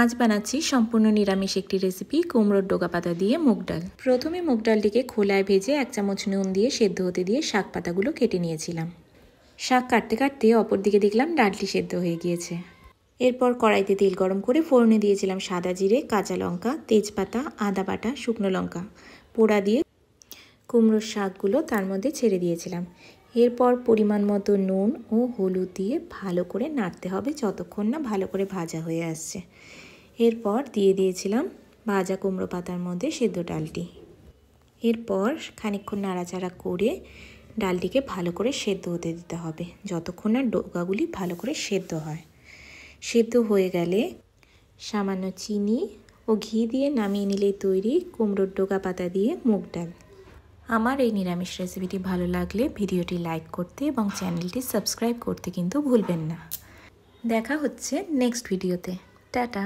আজ বানাচ্ছি সম্পূর্ণ নিরামিষ একটি রেসিপি, কুমড়োর ডোকা পাতা দিয়ে মুগ ডাল। প্রথমে মুগ ডালটিকে খোলায় ভেজে 1 চামচ নুন দিয়ে সেদ্ধ হতে দিয়ে শাক পাতাগুলো কেটে নিয়েছিলাম। শাক কাটতে কাটতে অপর দিকে দেখলাম ডালটি সেদ্ধ হয়ে গিয়েছে। এরপর কড়াইতে তেল গরম করে ফোড়নে দিয়েছিলাম সাদা জিরে, কাঁচা লঙ্কা, তেজপাতা, আদা বাটা, শুকনো লঙ্কা পোড়া দিয়ে কুমড়োর শাকগুলো তার মধ্যে ছেড়ে দিয়েছিলাম। এরপর পরিমাণ মতো নুন ও হলুদ দিয়ে ভালো করে নাড়তে হবে যতক্ষণ না ভালো করে ভাজা হয়ে আসছে। এরপর দিয়ে দিয়েছিলাম ভাজা কুমড়ো পাতার মধ্যে সেদ্ধ ডালটি। এরপর খানিকক্ষণ নাড়াচাড়া করে ডালটিকে ভালো করে সেদ্ধ হতে দিতে হবে যতক্ষণ না ডোকাগুলি ভালো করে সেদ্ধ হয়। সেদ্ধ হয়ে গেলে সামান্য চিনি ও ঘি দিয়ে নামিয়ে নিলেই তৈরি কুমড়োর ডোকা পাতা দিয়ে মুগ ডাল। আমার এই নিরামিষ রেসিপিটি ভালো লাগলে ভিডিওটি লাইক করতে এবং চ্যানেলটি সাবস্ক্রাইব করতে কিন্তু ভুলবেন না। দেখা হচ্ছে নেক্সট ভিডিওতে। টাটা।